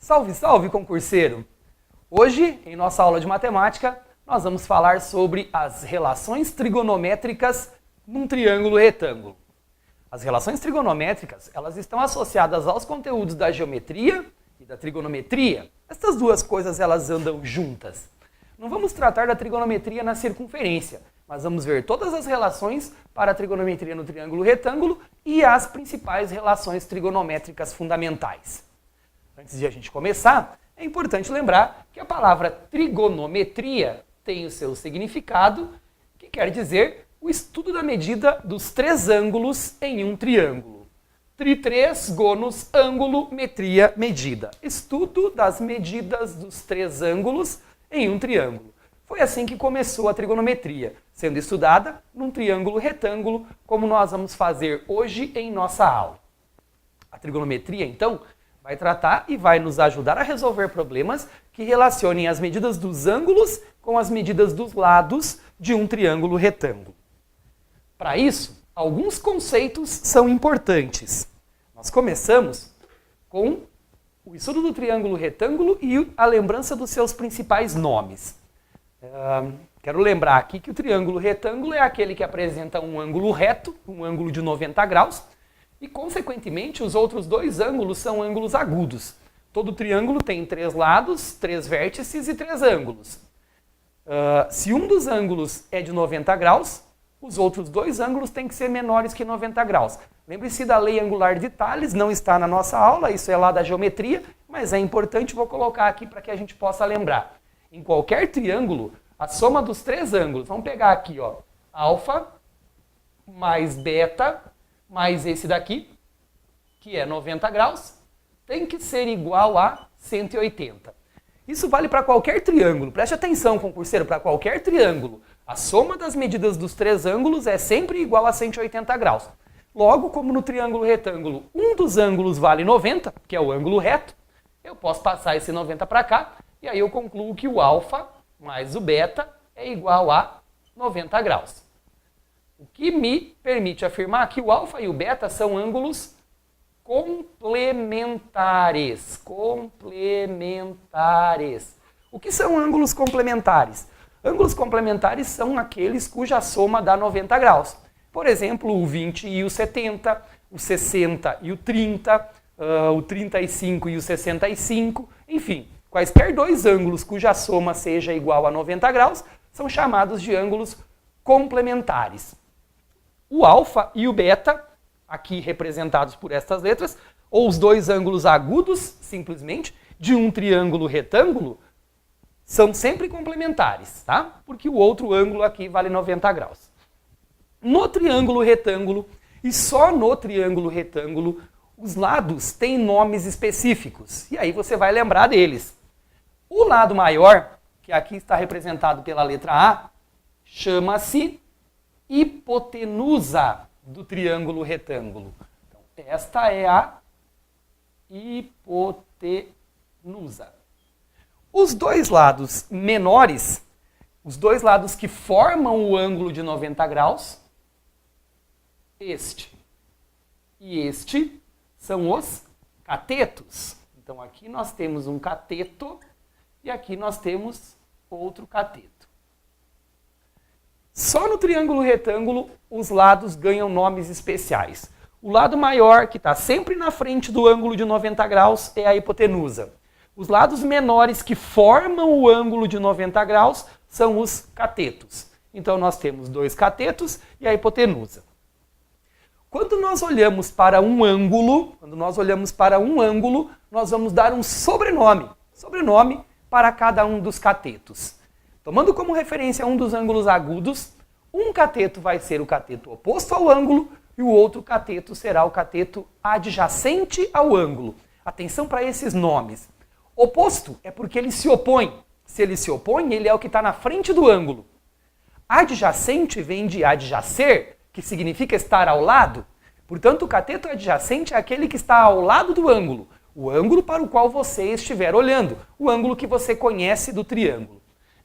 Salve, salve, concurseiro! Hoje, em nossa aula de matemática, nós vamos falar sobre as relações trigonométricas num triângulo retângulo. As relações trigonométricas, elas estão associadas aos conteúdos da geometria e da trigonometria. Estas duas coisas, elas andam juntas. Não vamos tratar da trigonometria na circunferência, mas vamos ver todas as relações para a trigonometria no triângulo retângulo e as principais relações trigonométricas fundamentais. Antes de a gente começar, é importante lembrar que a palavra trigonometria tem o seu significado, que quer dizer o estudo da medida dos três ângulos em um triângulo. Tri-três, gônus, ângulo, metria, medida. Estudo das medidas dos três ângulos em um triângulo. Foi assim que começou a trigonometria, sendo estudada num triângulo retângulo, como nós vamos fazer hoje em nossa aula. A trigonometria, então, vai tratar e vai nos ajudar a resolver problemas que relacionem as medidas dos ângulos com as medidas dos lados de um triângulo retângulo. Para isso, alguns conceitos são importantes. Nós começamos com o estudo do triângulo retângulo e a lembrança dos seus principais nomes. Quero lembrar aqui que o triângulo retângulo é aquele que apresenta um ângulo reto, um ângulo de 90 graus, e, consequentemente, os outros dois ângulos são ângulos agudos. Todo triângulo tem três lados, três vértices e três ângulos. Se um dos ângulos é de 90 graus, os outros dois ângulos têm que ser menores que 90 graus. Lembre-se da lei angular de Thales, não está na nossa aula, isso é lá da geometria, mas é importante, vou colocar aqui para que a gente possa lembrar. Em qualquer triângulo, a soma dos três ângulos, vamos pegar aqui, ó, alfa mais beta mais esse daqui, que é 90 graus, tem que ser igual a 180. Isso vale para qualquer triângulo. Preste atenção, concurseiro, para qualquer triângulo. A soma das medidas dos três ângulos é sempre igual a 180 graus. Logo, como no triângulo retângulo, um dos ângulos vale 90, que é o ângulo reto, eu posso passar esse 90 para cá, e aí eu concluo que o alfa mais o beta é igual a 90 graus. O que me permite afirmar que o alfa e o beta são ângulos complementares. O que são ângulos complementares? Ângulos complementares são aqueles cuja soma dá 90 graus. Por exemplo, o 20 e o 70, o 60 e o 30, o 35 e o 65, enfim, quaisquer dois ângulos cuja soma seja igual a 90 graus são chamados de ângulos complementares. O alfa e o beta, aqui representados por estas letras, ou os dois ângulos agudos, simplesmente, de um triângulo retângulo, são sempre complementares, tá? Porque o outro ângulo aqui vale 90 graus. No triângulo retângulo, e só no triângulo retângulo, os lados têm nomes específicos, e aí você vai lembrar deles. O lado maior, que aqui está representado pela letra A, chama-se hipotenusa do triângulo retângulo. Então, esta é a hipotenusa. Os dois lados menores, os dois lados que formam o ângulo de 90 graus, este e este, são os catetos. Então, aqui nós temos um cateto e aqui nós temos outro cateto. Só no triângulo retângulo os lados ganham nomes especiais. O lado maior, que está sempre na frente do ângulo de 90 graus, é a hipotenusa. Os lados menores que formam o ângulo de 90 graus são os catetos. Então nós temos dois catetos e a hipotenusa. Quando nós olhamos para um ângulo, nós vamos dar um sobrenome para cada um dos catetos. Tomando como referência um dos ângulos agudos, um cateto vai ser o cateto oposto ao ângulo e o outro cateto será o cateto adjacente ao ângulo. Atenção para esses nomes. Oposto é porque ele se opõe. Se ele se opõe, ele é o que está na frente do ângulo. Adjacente vem de adjacer, que significa estar ao lado. Portanto, o cateto adjacente é aquele que está ao lado do ângulo. O ângulo para o qual você estiver olhando. O ângulo que você conhece do triângulo.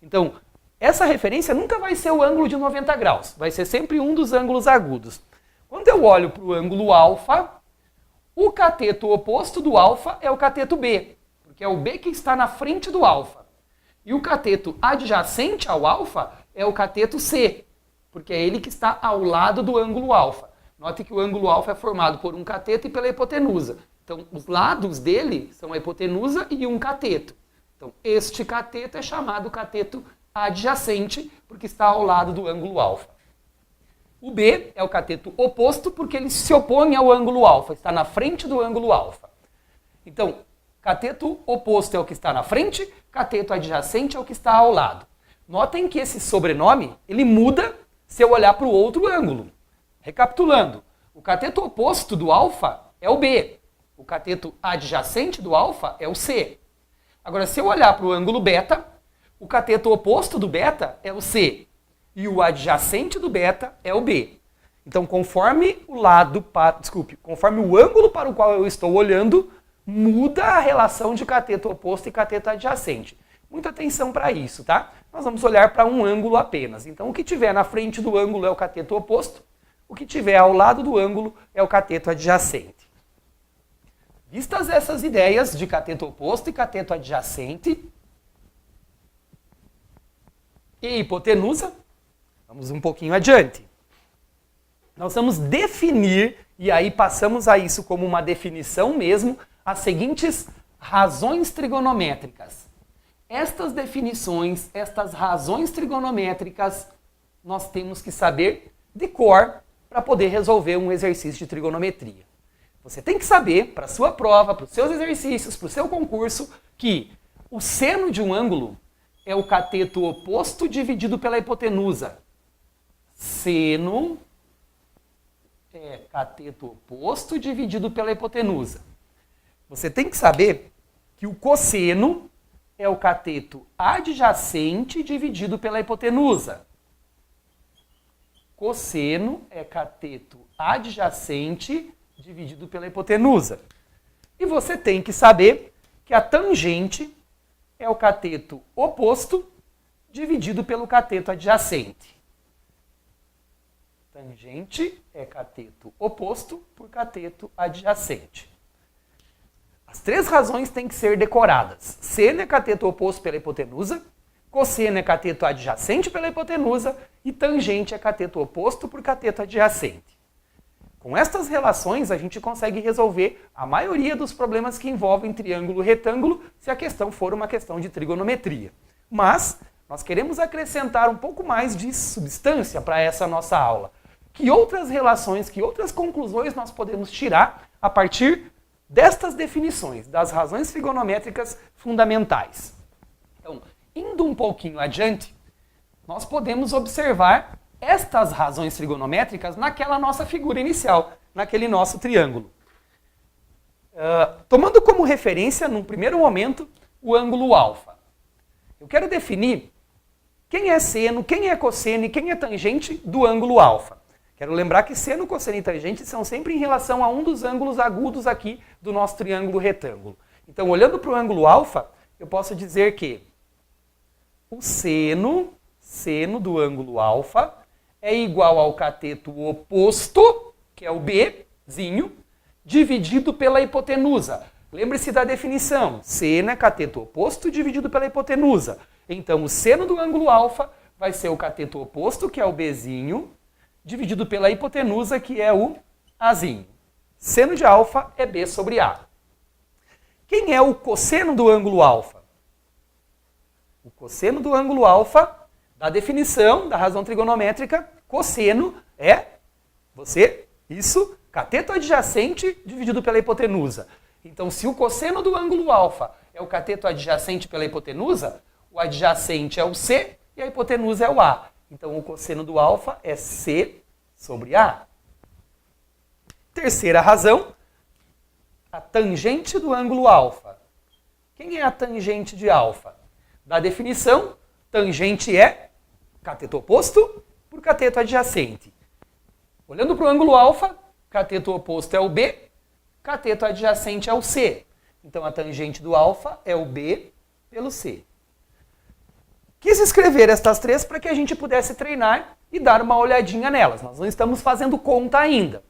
Então, essa referência nunca vai ser o ângulo de 90 graus, vai ser sempre um dos ângulos agudos. Quando eu olho para o ângulo alfa, o cateto oposto do alfa é o cateto B, porque é o B que está na frente do alfa. E o cateto adjacente ao alfa é o cateto C, porque é ele que está ao lado do ângulo alfa. Note que o ângulo alfa é formado por um cateto e pela hipotenusa. Então, os lados dele são a hipotenusa e um cateto. Então, este cateto é chamado cateto adjacente, porque está ao lado do ângulo alfa. O B é o cateto oposto, porque ele se opõe ao ângulo alfa, está na frente do ângulo alfa. Então, cateto oposto é o que está na frente, cateto adjacente é o que está ao lado. Notem que esse sobrenome, ele muda se eu olhar para o outro ângulo. Recapitulando, o cateto oposto do alfa é o B, o cateto adjacente do alfa é o C. Agora, se eu olhar para o ângulo beta, o cateto oposto do beta é o C e o adjacente do beta é o B. Então, conforme o ângulo para o qual eu estou olhando, muda a relação de cateto oposto e cateto adjacente. Muita atenção para isso, tá? Nós vamos olhar para um ângulo apenas. Então, o que tiver na frente do ângulo é o cateto oposto, o que tiver ao lado do ângulo é o cateto adjacente. Vistas essas ideias de cateto oposto e cateto adjacente e hipotenusa, vamos um pouquinho adiante. Nós vamos definir, e aí passamos a isso como uma definição mesmo, as seguintes razões trigonométricas. Estas definições, estas razões trigonométricas, nós temos que saber de cor para poder resolver um exercício de trigonometria. Você tem que saber, para a sua prova, para os seus exercícios, para o seu concurso, que o seno de um ângulo é o cateto oposto dividido pela hipotenusa. Seno é cateto oposto dividido pela hipotenusa. Você tem que saber que o cosseno é o cateto adjacente dividido pela hipotenusa. Cosseno é cateto adjacente dividido pela hipotenusa. E você tem que saber que a tangente é o cateto oposto dividido pelo cateto adjacente. Tangente é cateto oposto por cateto adjacente. As três razões têm que ser decoradas. Seno é cateto oposto pela hipotenusa, cosseno é cateto adjacente pela hipotenusa e tangente é cateto oposto por cateto adjacente. Com estas relações, a gente consegue resolver a maioria dos problemas que envolvem triângulo e retângulo, se a questão for uma questão de trigonometria. Mas nós queremos acrescentar um pouco mais de substância para essa nossa aula. Que outras relações, que outras conclusões nós podemos tirar a partir destas definições, das razões trigonométricas fundamentais. Então, indo um pouquinho adiante, nós podemos observar estas razões trigonométricas naquela nossa figura inicial, naquele nosso triângulo. Tomando como referência, num primeiro momento, o ângulo alfa. Eu quero definir quem é seno, quem é cosseno e quem é tangente do ângulo alfa. Quero lembrar que seno, cosseno e tangente são sempre em relação a um dos ângulos agudos aqui do nosso triângulo retângulo. Então, olhando para o ângulo alfa, eu posso dizer que o seno do ângulo alfa é igual ao cateto oposto, que é o Bzinho, dividido pela hipotenusa. Lembre-se da definição. Seno é cateto oposto dividido pela hipotenusa. Então, o seno do ângulo alfa vai ser o cateto oposto, que é o Bzinho, dividido pela hipotenusa, que é o Azinho. Seno de alfa é B sobre A. Quem é o cosseno do ângulo alfa? O cosseno do ângulo alfa, da definição da razão trigonométrica, cosseno é, cateto adjacente dividido pela hipotenusa. Então, se o cosseno do ângulo alfa é o cateto adjacente pela hipotenusa, o adjacente é o C e a hipotenusa é o A. Então, o cosseno do alfa é C sobre A. Terceira razão, a tangente do ângulo alfa. Quem é a tangente de alfa? Da definição, tangente é cateto oposto por cateto adjacente. Olhando para o ângulo alfa, cateto oposto é o B, cateto adjacente é o C. Então, a tangente do alfa é o B pelo C. Quis escrever estas três para que a gente pudesse treinar e dar uma olhadinha nelas. Nós não estamos fazendo conta ainda.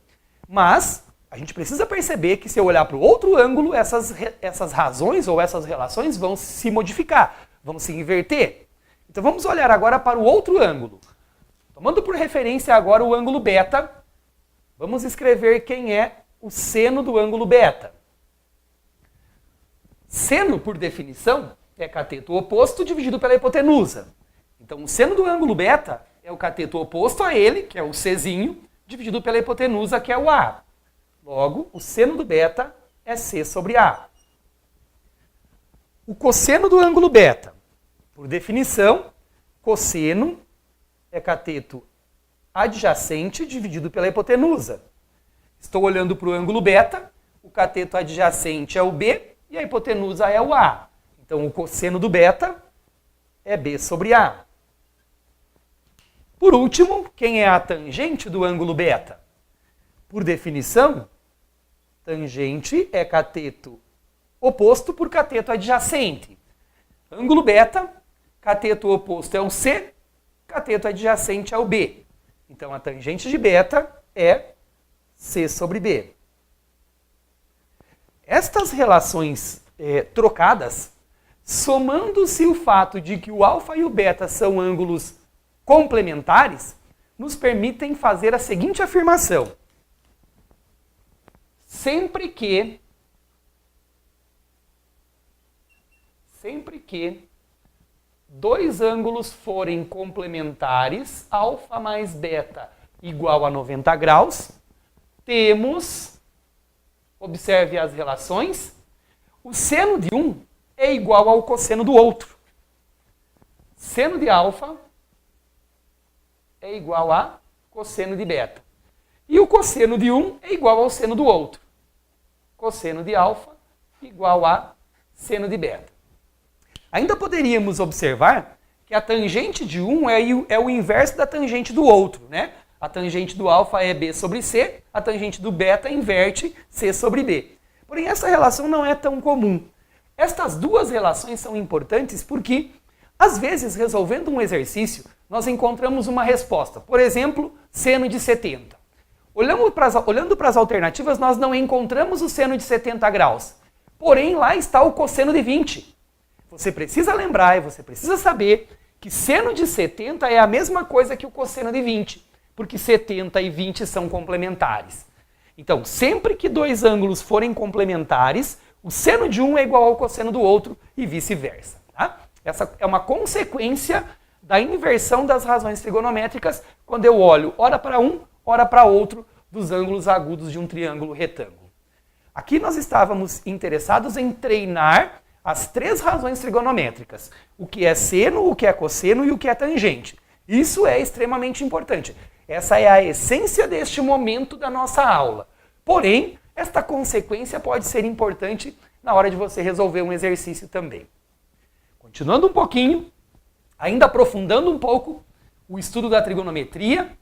Mas A gente precisa perceber que se eu olhar para o outro ângulo, essas razões ou essas relações vão se modificar, vão se inverter. Então vamos olhar agora para o outro ângulo. Tomando por referência agora o ângulo beta, vamos escrever quem é o seno do ângulo beta. Seno, por definição, é cateto oposto dividido pela hipotenusa. Então o seno do ângulo beta é o cateto oposto a ele, que é o Czinho, dividido pela hipotenusa, que é o A. Logo, o seno do beta é C sobre A. O cosseno do ângulo beta, por definição, cosseno é cateto adjacente dividido pela hipotenusa. Estou olhando para o ângulo beta, o cateto adjacente é o B e a hipotenusa é o A. Então, o cosseno do beta é B sobre A. Por último, quem é a tangente do ângulo beta? Por definição, tangente é cateto oposto por cateto adjacente. Ângulo beta, cateto oposto é o C, cateto adjacente é o B. Então, a tangente de beta é C sobre B. Estas relações trocadas, somando-se o fato de que o alfa e o beta são ângulos complementares, nos permitem fazer a seguinte afirmação. Sempre que dois ângulos forem complementares, alfa mais beta igual a 90 graus, temos, observe as relações, o seno de um é igual ao cosseno do outro. Seno de alfa é igual a cosseno de beta. E o cosseno de um é igual ao seno do outro. Cosseno de alfa igual a seno de beta. Ainda poderíamos observar que a tangente de um é o inverso da tangente do outro, né? A tangente do alfa é B sobre C, a tangente do beta inverte C sobre B. Porém, essa relação não é tão comum. Estas duas relações são importantes porque, às vezes, resolvendo um exercício, nós encontramos uma resposta. Por exemplo, seno de 70. Olhando para as alternativas, nós não encontramos o seno de 70 graus. Porém, lá está o cosseno de 20. Você precisa lembrar e você precisa saber que seno de 70 é a mesma coisa que o cosseno de 20, porque 70 e 20 são complementares. Então, sempre que dois ângulos forem complementares, o seno de um é igual ao cosseno do outro e vice-versa. Tá? Essa é uma consequência da inversão das razões trigonométricas quando eu olho ora para um, ora para outro dos ângulos agudos de um triângulo retângulo. Aqui nós estávamos interessados em treinar as três razões trigonométricas. O que é seno, o que é cosseno e o que é tangente. Isso é extremamente importante. Essa é a essência deste momento da nossa aula. Porém, esta consequência pode ser importante na hora de você resolver um exercício também. Continuando um pouquinho, ainda aprofundando um pouco o estudo da trigonometria,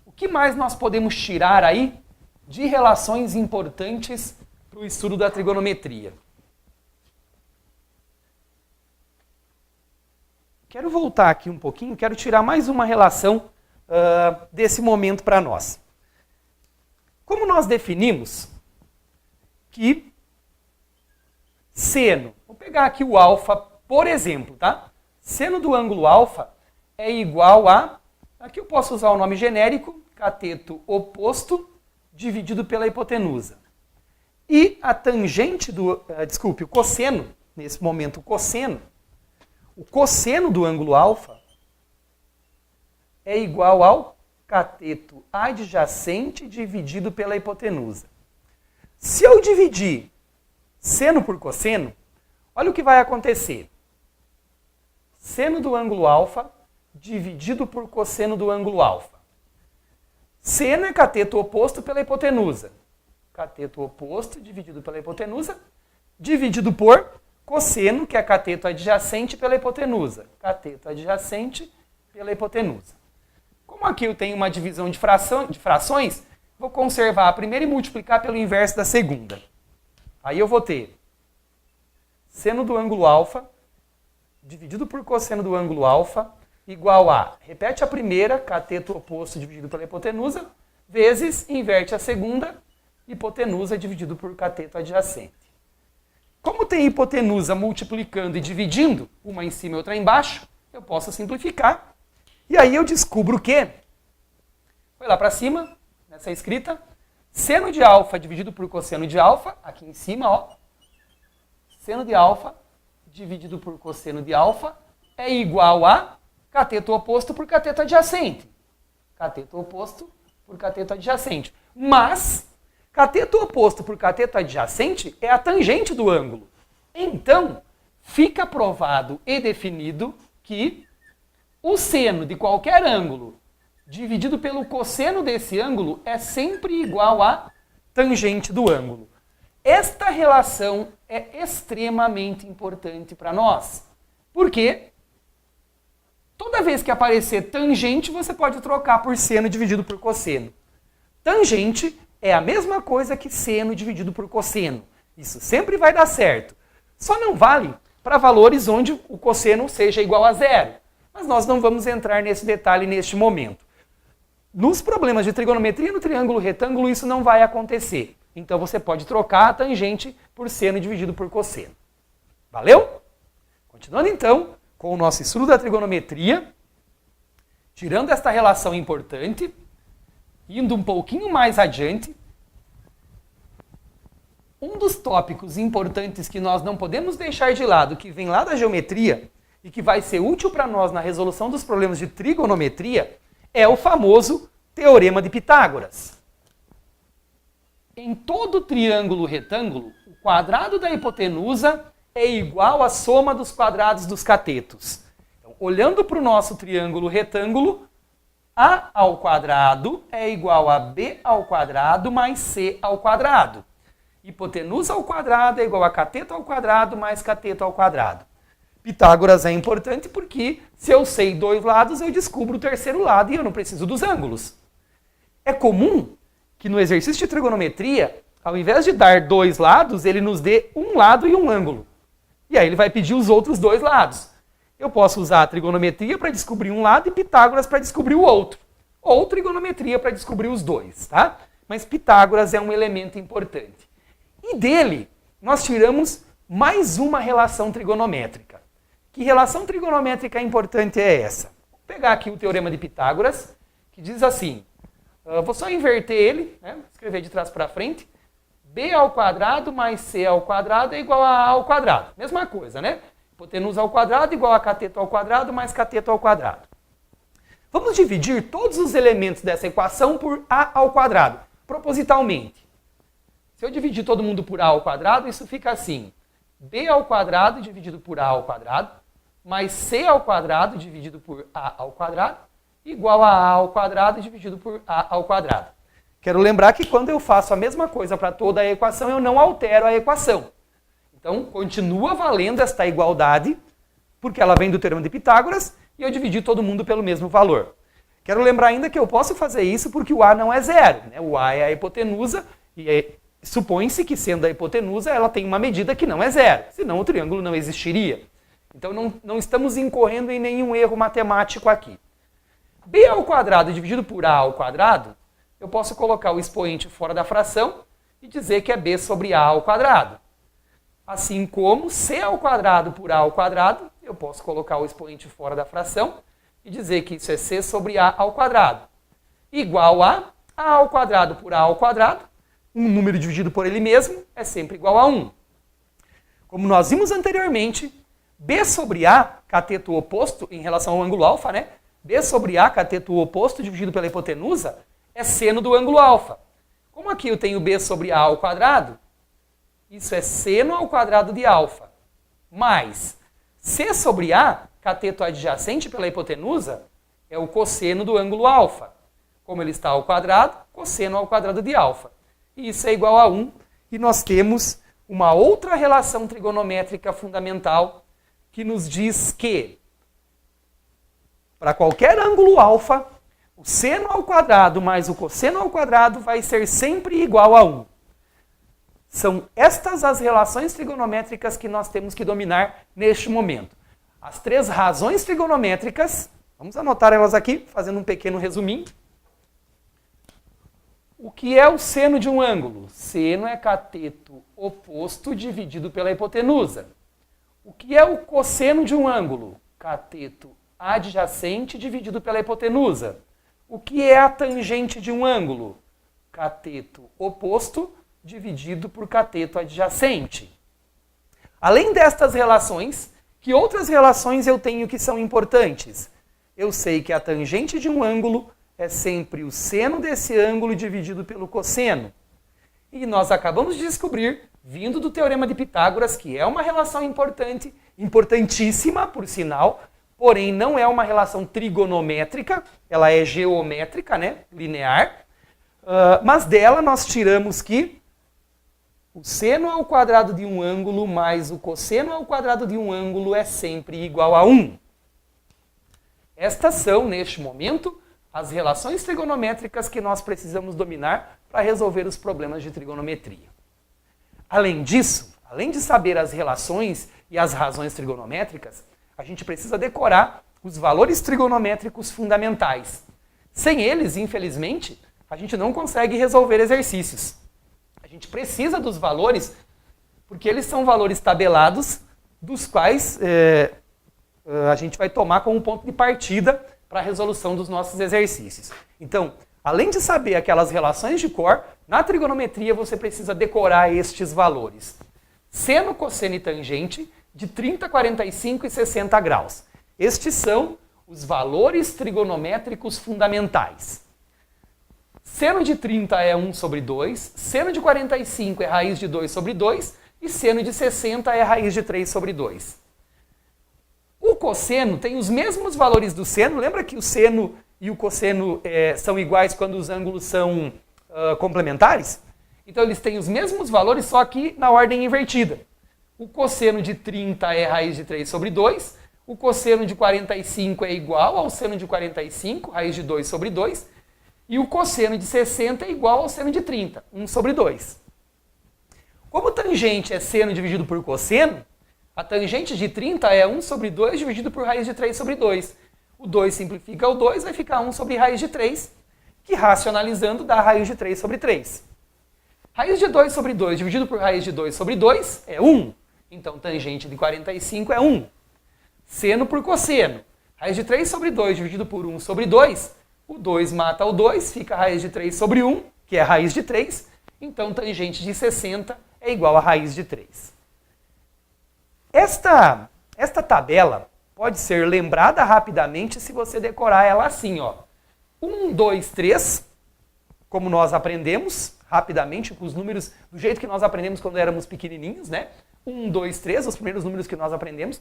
o que mais nós podemos tirar aí de relações importantes para o estudo da trigonometria? Quero voltar aqui um pouquinho, quero tirar mais uma relação desse momento para nós. Como nós definimos que seno, vou pegar aqui o alfa, por exemplo, tá? Seno do ângulo alfa é igual a, aqui eu posso usar o nome genérico, cateto oposto dividido pela hipotenusa. E a tangente do, o cosseno, nesse momento o cosseno do ângulo alfa é igual ao cateto adjacente dividido pela hipotenusa. Se eu dividir seno por cosseno, olha o que vai acontecer. Seno do ângulo alfa dividido por cosseno do ângulo alfa. Seno é cateto oposto pela hipotenusa. Cateto oposto dividido pela hipotenusa, dividido por cosseno, que é cateto adjacente pela hipotenusa. Cateto adjacente pela hipotenusa. Como aqui eu tenho uma divisão de frações, vou conservar a primeira e multiplicar pelo inverso da segunda. Aí eu vou ter seno do ângulo alfa dividido por cosseno do ângulo alfa igual a, repete a primeira, cateto oposto dividido pela hipotenusa, vezes, inverte a segunda, hipotenusa dividido por cateto adjacente. Como tem hipotenusa multiplicando e dividindo, uma em cima e outra embaixo, eu posso simplificar. E aí eu descubro que, foi lá para cima, nessa escrita, seno de alfa dividido por cosseno de alfa, aqui em cima, ó, seno de alfa dividido por cosseno de alfa é igual a cateto oposto por cateto adjacente. Cateto oposto por cateto adjacente. Mas, cateto oposto por cateto adjacente é a tangente do ângulo. Então, fica provado e definido que o seno de qualquer ângulo dividido pelo cosseno desse ângulo é sempre igual a tangente do ângulo. Esta relação é extremamente importante para nós. Por quê? Toda vez que aparecer tangente, você pode trocar por seno dividido por cosseno. Tangente é a mesma coisa que seno dividido por cosseno. Isso sempre vai dar certo. Só não vale para valores onde o cosseno seja igual a zero. Mas nós não vamos entrar nesse detalhe neste momento. Nos problemas de trigonometria no triângulo retângulo, isso não vai acontecer. Então você pode trocar a tangente por seno dividido por cosseno. Valeu? Continuando então com o nosso estudo da trigonometria, tirando esta relação importante, indo um pouquinho mais adiante, um dos tópicos importantes que nós não podemos deixar de lado, que vem lá da geometria e que vai ser útil para nós na resolução dos problemas de trigonometria, é o famoso Teorema de Pitágoras. Em todo triângulo retângulo, o quadrado da hipotenusa é igual à soma dos quadrados dos catetos. Então, olhando para o nosso triângulo retângulo, A ao quadrado é igual a B ao quadrado mais C ao quadrado. Hipotenusa ao quadrado é igual a cateto ao quadrado mais cateto ao quadrado. Pitágoras é importante porque, se eu sei dois lados, eu descubro o terceiro lado e eu não preciso dos ângulos. É comum que no exercício de trigonometria, ao invés de dar dois lados, ele nos dê um lado e um ângulo. E aí ele vai pedir os outros dois lados. Eu posso usar a trigonometria para descobrir um lado e Pitágoras para descobrir o outro. Ou trigonometria para descobrir os dois, tá? Mas Pitágoras é um elemento importante. E dele, nós tiramos mais uma relação trigonométrica. Que relação trigonométrica importante é essa? Vou pegar aqui o Teorema de Pitágoras, que diz assim, vou só inverter ele, né? Escrever de trás para frente. B ao quadrado mais C ao quadrado é igual a A ao quadrado. Mesma coisa, né? Hipotenusa ao quadrado igual a cateto ao quadrado mais cateto ao quadrado. Vamos dividir todos os elementos dessa equação por A ao quadrado, propositalmente. Se eu dividir todo mundo por A ao quadrado, isso fica assim. B ao quadrado dividido por A ao quadrado, mais C ao quadrado dividido por A ao quadrado, igual a A ao quadrado dividido por A ao quadrado. Quero lembrar que quando eu faço a mesma coisa para toda a equação, eu não altero a equação. Então, continua valendo esta igualdade, porque ela vem do Teorema de Pitágoras, e eu dividi todo mundo pelo mesmo valor. Quero lembrar ainda que eu posso fazer isso porque o A não é zero, né? O A é a hipotenusa, e supõe-se que, sendo a hipotenusa, ela tem uma medida que não é zero, senão o triângulo não existiria. Então, não estamos incorrendo em nenhum erro matemático aqui. B ao quadrado dividido por A ao quadrado, eu posso colocar o expoente fora da fração e dizer que é B sobre A ao quadrado. Assim como C ao quadrado por A ao quadrado, eu posso colocar o expoente fora da fração e dizer que isso é C sobre A ao quadrado. Igual a A ao quadrado por A ao quadrado, um número dividido por ele mesmo é sempre igual a 1. Como nós vimos anteriormente, B sobre A, cateto oposto em relação ao ângulo alfa, né? B sobre A, cateto oposto dividido pela hipotenusa, é seno do ângulo alfa. Como aqui eu tenho B sobre A ao quadrado, isso é seno ao quadrado de alfa, mais C sobre A, cateto adjacente pela hipotenusa, é o cosseno do ângulo alfa. Como ele está ao quadrado, cosseno ao quadrado de alfa. E isso é igual a 1, e nós temos uma outra relação trigonométrica fundamental que nos diz que, para qualquer ângulo alfa, o seno ao quadrado mais o cosseno ao quadrado vai ser sempre igual a 1. São estas as relações trigonométricas que nós temos que dominar neste momento. As três razões trigonométricas, vamos anotar elas aqui, fazendo um pequeno resuminho. O que é o seno de um ângulo? Seno é cateto oposto dividido pela hipotenusa. O que é o cosseno de um ângulo? Cateto adjacente dividido pela hipotenusa. O que é a tangente de um ângulo? Cateto oposto dividido por cateto adjacente. Além destas relações, que outras relações eu tenho que são importantes? Eu sei que a tangente de um ângulo é sempre o seno desse ângulo dividido pelo cosseno. E nós acabamos de descobrir, vindo do Teorema de Pitágoras, que é uma relação importante, importantíssima, por sinal, porém não é uma relação trigonométrica, ela é geométrica, né, linear, mas dela nós tiramos que o seno ao quadrado de um ângulo mais o cosseno ao quadrado de um ângulo é sempre igual a 1. Estas são, neste momento, as relações trigonométricas que nós precisamos dominar para resolver os problemas de trigonometria. Além disso, além de saber as relações e as razões trigonométricas, a gente precisa decorar os valores trigonométricos fundamentais. Sem eles, infelizmente, a gente não consegue resolver exercícios. A gente precisa dos valores porque eles são valores tabelados dos quais a gente vai tomar como ponto de partida para a resolução dos nossos exercícios. Então, além de saber aquelas relações de cor, na trigonometria você precisa decorar estes valores. Seno, cosseno e tangente de 30, 45 e 60 graus. Estes são os valores trigonométricos fundamentais. Seno de 30 é 1 sobre 2, seno de 45 é raiz de 2 sobre 2 e seno de 60 é raiz de 3 sobre 2. O cosseno tem os mesmos valores do seno. Lembra que o seno e o cosseno são iguais quando os ângulos são complementares? Então eles têm os mesmos valores, só que na ordem invertida. O cosseno de 30 é raiz de 3 sobre 2, o cosseno de 45 é igual ao seno de 45, raiz de 2 sobre 2, e o cosseno de 60 é igual ao seno de 30, 1 sobre 2. Como tangente é seno dividido por cosseno, a tangente de 30 é 1 sobre 2 dividido por raiz de 3 sobre 2. O 2 simplifica o 2, vai ficar 1 sobre raiz de 3, que racionalizando dá raiz de 3 sobre 3. Raiz de 2 sobre 2 dividido por raiz de 2 sobre 2 é 1. Então, tangente de 45 é 1. Seno por cosseno. Raiz de 3 sobre 2 dividido por 1 sobre 2. O 2 mata o 2, fica a raiz de 3 sobre 1, que é a raiz de 3. Então, tangente de 60 é igual a raiz de 3. Esta tabela pode ser lembrada rapidamente se você decorar ela assim, ó. 1, 2, 3, como nós aprendemos rapidamente, com os números do jeito que nós aprendemos quando éramos pequenininhos, né? 1, 2, 3, os primeiros números que nós aprendemos.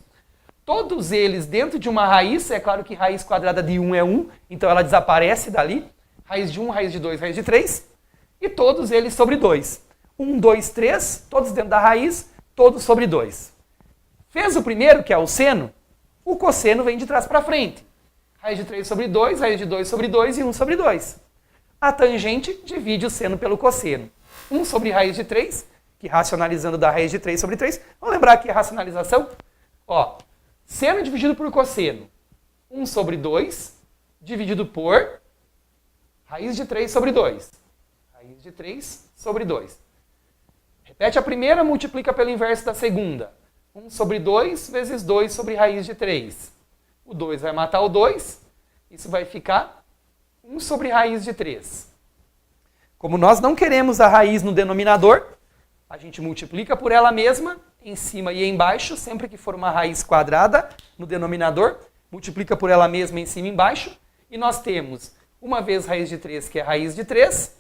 Todos eles dentro de uma raiz, é claro que raiz quadrada de 1 é 1, então ela desaparece dali. Raiz de 1, raiz de 2, raiz de 3. E todos eles sobre 2. 1, 2, 3, todos dentro da raiz, todos sobre 2. Fez o primeiro, que é o seno, o cosseno vem de trás para frente. Raiz de 3 sobre 2, raiz de 2 sobre 2 e 1 sobre 2. A tangente divide o seno pelo cosseno. 1 sobre raiz de 3, que racionalizando dá raiz de 3 sobre 3. Vamos lembrar aqui a racionalização? Ó, seno dividido por cosseno. 1 sobre 2, dividido por raiz de 3 sobre 2. Raiz de 3 sobre 2. Repete a primeira, multiplica pelo inverso da segunda. 1 sobre 2 vezes 2 sobre raiz de 3. O 2 vai matar o 2. Isso vai ficar 1 sobre raiz de 3. Como nós não queremos a raiz no denominador, a gente multiplica por ela mesma, em cima e embaixo, sempre que for uma raiz quadrada no denominador, multiplica por ela mesma em cima e embaixo, e nós temos uma vez raiz de 3, que é raiz de 3,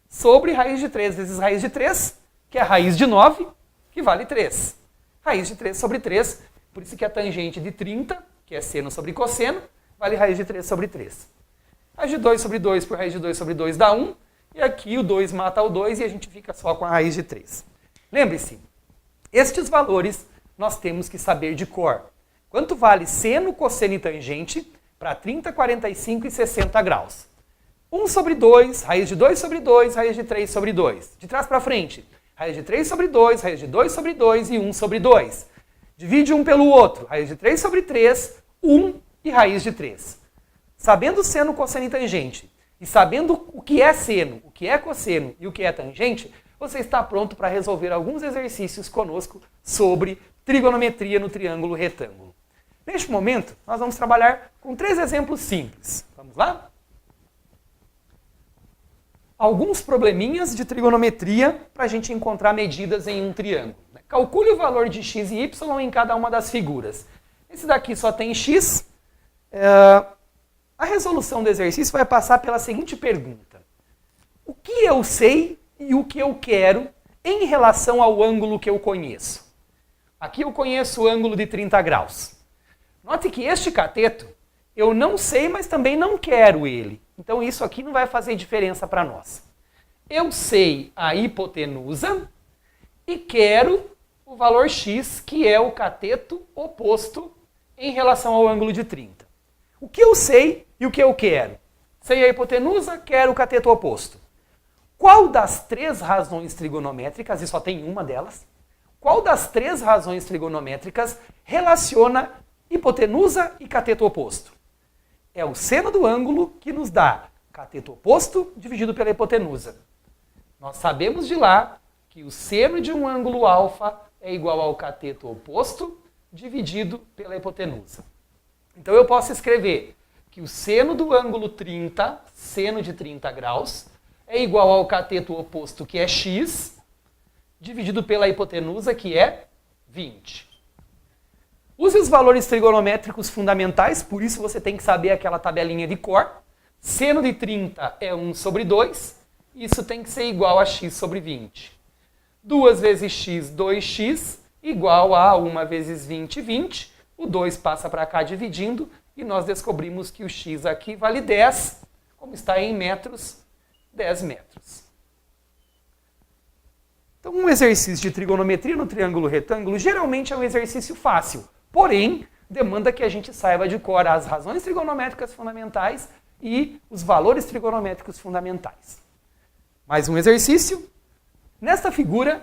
sobre raiz de 3 vezes raiz de 3, que é raiz de 9, que vale 3. Raiz de 3 sobre 3, por isso que a tangente de 30, que é seno sobre cosseno, vale raiz de 3 sobre 3. Raiz de 2 sobre 2 por raiz de 2 sobre 2 dá 1, e aqui o 2 mata o 2 e a gente fica só com a raiz de 3. Lembre-se, estes valores nós temos que saber de cor. Quanto vale seno, cosseno e tangente para 30, 45 e 60 graus? 1 sobre 2, raiz de 2 sobre 2, raiz de 3 sobre 2. De trás para frente, raiz de 3 sobre 2, raiz de 2 sobre 2 e 1 sobre 2. Divide um pelo outro, raiz de 3 sobre 3, 1 e raiz de 3. Sabendo seno, cosseno e tangente, e sabendo o que é seno, o que é cosseno e o que é tangente, você está pronto para resolver alguns exercícios conosco sobre trigonometria no triângulo retângulo. Neste momento, nós vamos trabalhar com 3 exemplos simples. Vamos lá? Alguns probleminhas de trigonometria para a gente encontrar medidas em um triângulo. Calcule o valor de x e y em cada uma das figuras. Esse daqui só tem x. A resolução do exercício vai passar pela seguinte pergunta. O que eu sei e o que eu quero em relação ao ângulo que eu conheço? Aqui eu conheço o ângulo de 30 graus. Note que este cateto eu não sei, mas também não quero ele. Então isso aqui não vai fazer diferença para nós. Eu sei a hipotenusa e quero o valor x, que é o cateto oposto em relação ao ângulo de 30. O que eu sei e o que eu quero? Sei a hipotenusa, quero o cateto oposto. Qual das 3 razões trigonométricas, e só tem uma delas, qual das 3 razões trigonométricas relaciona hipotenusa e cateto oposto? É o seno do ângulo que nos dá cateto oposto dividido pela hipotenusa. Nós sabemos de lá que o seno de um ângulo alfa é igual ao cateto oposto dividido pela hipotenusa. Então eu posso escrever que o seno do ângulo 30, seno de 30 graus, é igual ao cateto oposto, que é x, dividido pela hipotenusa, que é 20. Use os valores trigonométricos fundamentais, por isso você tem que saber aquela tabelinha de cor. Seno de 30 é 1 sobre 2, isso tem que ser igual a x sobre 20. 2 vezes x, 2x, igual a 1 vezes 20, 20. O 2 passa para cá dividindo e nós descobrimos que o x aqui vale 10, como está em metros, 10 metros. Então, um exercício de trigonometria no triângulo retângulo geralmente é um exercício fácil, porém, demanda que a gente saiba de cor as razões trigonométricas fundamentais e os valores trigonométricos fundamentais. Mais um exercício. Nesta figura,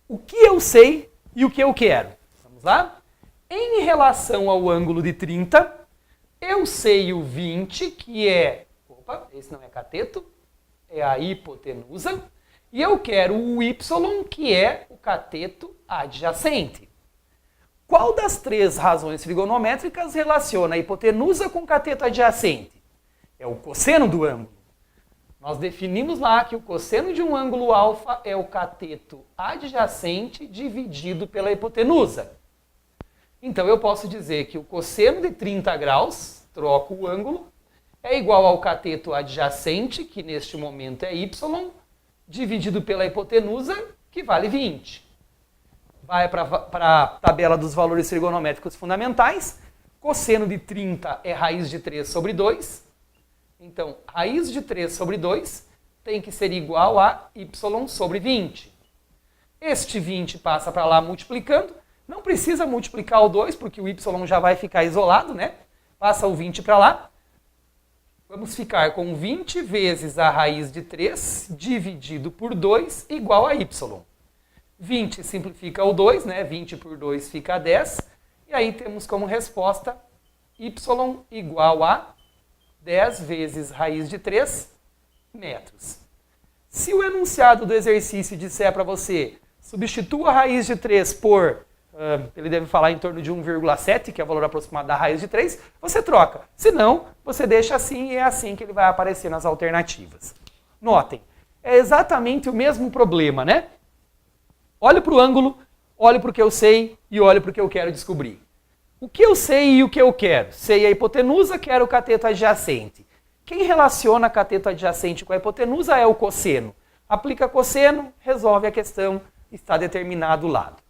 o que eu sei e o que eu quero? Vamos lá? Em relação ao ângulo de 30, eu sei o 20, que é... Opa, esse não é cateto, é a hipotenusa. E eu quero o y, que é o cateto adjacente. Qual das 3 razões trigonométricas relaciona a hipotenusa com o cateto adjacente? É o cosseno do ângulo. Nós definimos lá que o cosseno de um ângulo alfa é o cateto adjacente dividido pela hipotenusa. Então eu posso dizer que o cosseno de 30 graus, troco o ângulo, é igual ao cateto adjacente, que neste momento é y, dividido pela hipotenusa, que vale 20. Vai para a tabela dos valores trigonométricos fundamentais. Cosseno de 30 é raiz de 3 sobre 2. Então, raiz de 3 sobre 2 tem que ser igual a y sobre 20. Este 20 passa para lá multiplicando. Não precisa multiplicar o 2, porque o y já vai ficar isolado, né? Passa o 20 para lá. Vamos ficar com 20 vezes a raiz de 3 dividido por 2 igual a y. 20 simplifica o 2, né? 20 por 2 fica 10. E aí temos como resposta y igual a 10 vezes raiz de 3 metros. Se o enunciado do exercício disser para você, substitua a raiz de 3 por, ele deve falar em torno de 1,7, que é o valor aproximado da raiz de 3, você troca. Se não, você deixa assim e é assim que ele vai aparecer nas alternativas. Notem, é exatamente o mesmo problema, né? Olho para o ângulo, olho para o que eu sei e olho para o que eu quero descobrir. O que eu sei e o que eu quero? Sei a hipotenusa, quero o cateto adjacente. Quem relaciona cateto adjacente com a hipotenusa é o cosseno. Aplica cosseno, resolve a questão, está determinado o lado.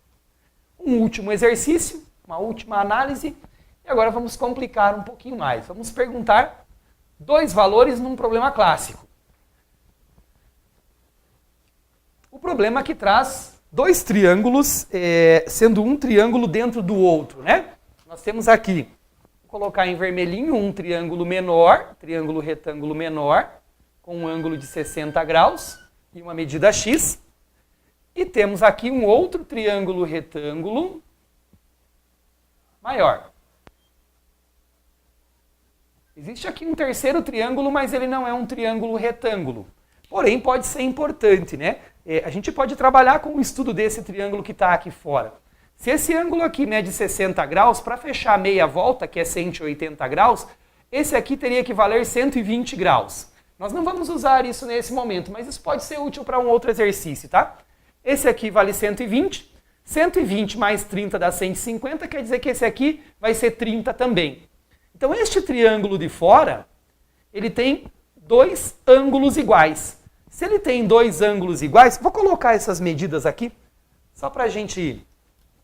Um último exercício, uma última análise, e agora vamos complicar um pouquinho mais. Vamos perguntar 2 valores num problema clássico. O problema que traz 2 triângulos, sendo um triângulo dentro do outro, né? Nós temos aqui, vou colocar em vermelhinho, um triângulo menor, triângulo retângulo menor, com um ângulo de 60 graus e uma medida x. E temos aqui um outro triângulo retângulo maior. Existe aqui um terceiro triângulo, mas ele não é um triângulo retângulo. Porém, pode ser importante, né? A gente pode trabalhar com o estudo desse triângulo que está aqui fora. Se esse ângulo aqui mede 60 graus, para fechar meia volta, que é 180 graus, esse aqui teria que valer 120 graus. Nós não vamos usar isso nesse momento, mas isso pode ser útil para um outro exercício, tá? Esse aqui vale 120, 120 mais 30 dá 150, quer dizer que esse aqui vai ser 30 também. Então este triângulo de fora, ele tem dois ângulos iguais. Se ele tem dois ângulos iguais, vou colocar essas medidas aqui, só para a gente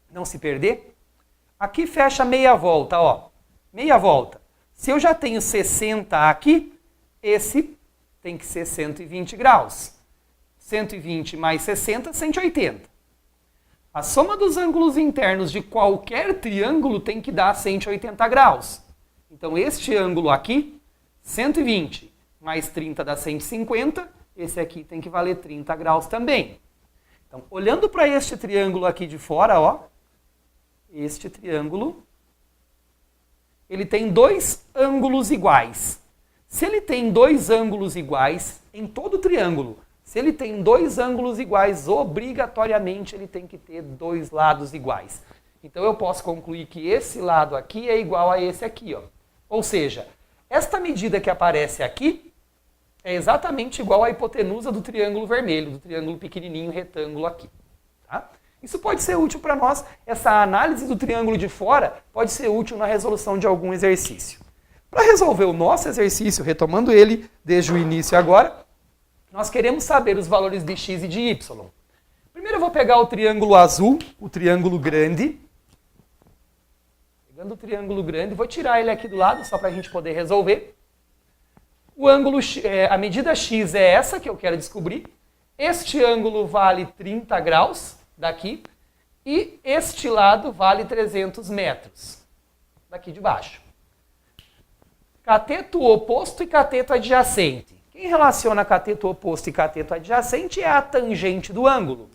não se perder. Aqui fecha meia volta, ó. Meia volta. Se eu já tenho 60 aqui, esse tem que ser 120 graus. 120 mais 60, 180. A soma dos ângulos internos de qualquer triângulo tem que dar 180 graus. Então, este ângulo aqui, 120 mais 30 dá 150, esse aqui tem que valer 30 graus também. Então, olhando para este triângulo aqui de fora, ó, este triângulo, ele tem dois ângulos iguais. Se ele tem dois ângulos iguais em todo o triângulo, se ele tem dois ângulos iguais, obrigatoriamente ele tem que ter dois lados iguais. Então eu posso concluir que esse lado aqui é igual a esse aqui, ó. Ou seja, esta medida que aparece aqui é exatamente igual à hipotenusa do triângulo vermelho, do triângulo pequenininho retângulo aqui. Tá? Isso pode ser útil para nós, essa análise do triângulo de fora pode ser útil na resolução de algum exercício. Para resolver o nosso exercício, retomando ele desde o início agora, nós queremos saber os valores de x e de y. Primeiro eu vou pegar o triângulo azul, o triângulo grande. Pegando o triângulo grande, vou tirar ele aqui do lado, só para a gente poder resolver. O ângulo, a medida x é essa que eu quero descobrir. Este ângulo vale 30 graus daqui. E este lado vale 300 metros daqui de baixo. Cateto oposto e cateto adjacente. Quem relaciona cateto oposto e cateto adjacente é a tangente do ângulo.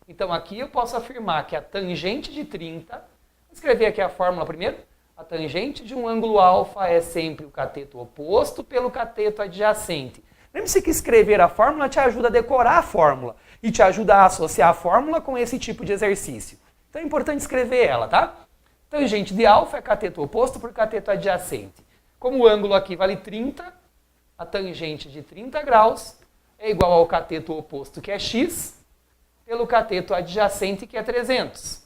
Então aqui eu posso afirmar que a tangente de 30, vou escrever aqui a fórmula primeiro, a tangente de um ângulo alfa é sempre o cateto oposto pelo cateto adjacente. Lembre-se que escrever a fórmula te ajuda a decorar a fórmula e te ajuda a associar a fórmula com esse tipo de exercício. Então é importante escrever ela, tá? Tangente de alfa é cateto oposto por cateto adjacente. Como o ângulo aqui vale 30, a tangente de 30 graus é igual ao cateto oposto, que é x, pelo cateto adjacente, que é 300.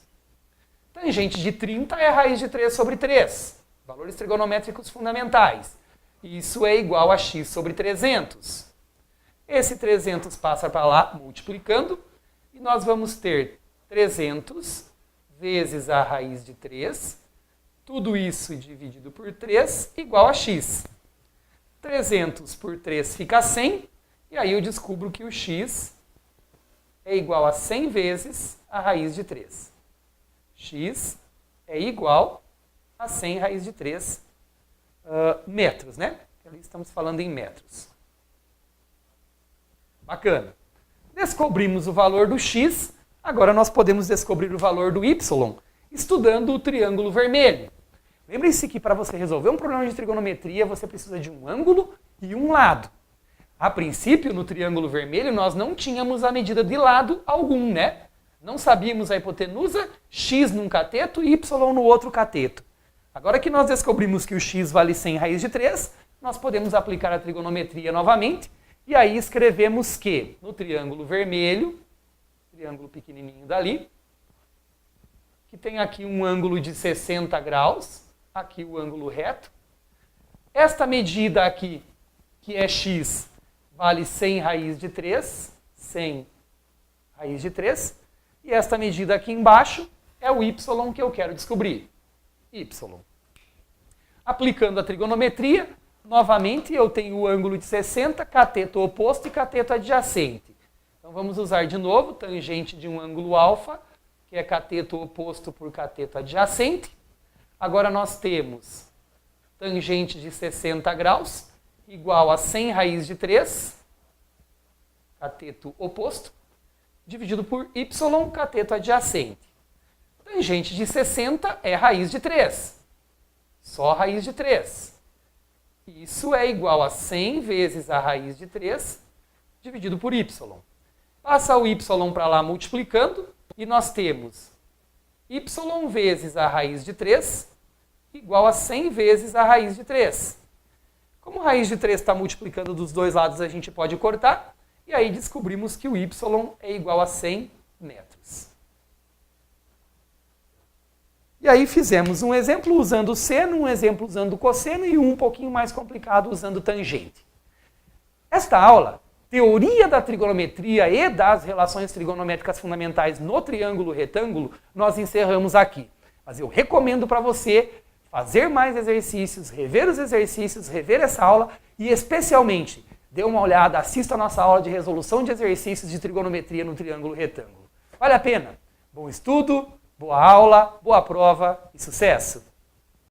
Tangente de 30 é a raiz de 3 sobre 3, valores trigonométricos fundamentais. Isso é igual a x sobre 300. Esse 300 passa para lá, multiplicando, e nós vamos ter 300 vezes a raiz de 3, tudo isso dividido por 3, igual a x. 300 por 3 fica 100, e aí eu descubro que o x é igual a 100 vezes a raiz de 3. X é igual a 100 raiz de 3 metros, né? Ali estamos falando em metros. Bacana. Descobrimos o valor do x, agora nós podemos descobrir o valor do y, estudando o triângulo vermelho. Lembre-se que para você resolver um problema de trigonometria, você precisa de um ângulo e um lado. A princípio, no triângulo vermelho, nós não tínhamos a medida de lado algum, né? Não sabíamos a hipotenusa, x num cateto e y no outro cateto. Agora que nós descobrimos que o x vale 100 raiz de 3, nós podemos aplicar a trigonometria novamente, e aí escrevemos que no triângulo vermelho, triângulo pequenininho dali, que tem aqui um ângulo de 60 graus, aqui o ângulo reto. Esta medida aqui, que é x, vale 100 raiz de 3, 100 raiz de 3. E esta medida aqui embaixo é o y que eu quero descobrir. Y. Aplicando a trigonometria, novamente eu tenho o ângulo de 60, cateto oposto e cateto adjacente. Então vamos usar de novo tangente de um ângulo alfa, que é cateto oposto por cateto adjacente. Agora nós temos tangente de 60 graus, igual a 100 raiz de 3, cateto oposto, dividido por y, cateto adjacente. Tangente de 60 é raiz de 3, só raiz de 3. Isso é igual a 100 vezes a raiz de 3 dividido por y. Passa o y para lá multiplicando e nós temos y vezes a raiz de 3 igual a 100 vezes a raiz de 3. Como a raiz de 3 está multiplicando dos dois lados, a gente pode cortar. E aí descobrimos que o y é igual a 100 metros. E aí fizemos um exemplo usando seno, um exemplo usando cosseno e um pouquinho mais complicado usando tangente. Esta aula, teoria da trigonometria e das relações trigonométricas fundamentais no triângulo retângulo, nós encerramos aqui. Mas eu recomendo para você fazer mais exercícios, rever os exercícios, rever essa aula e especialmente dê uma olhada, assista a nossa aula de resolução de exercícios de trigonometria no triângulo retângulo. Vale a pena? Bom estudo, boa aula, boa prova e sucesso!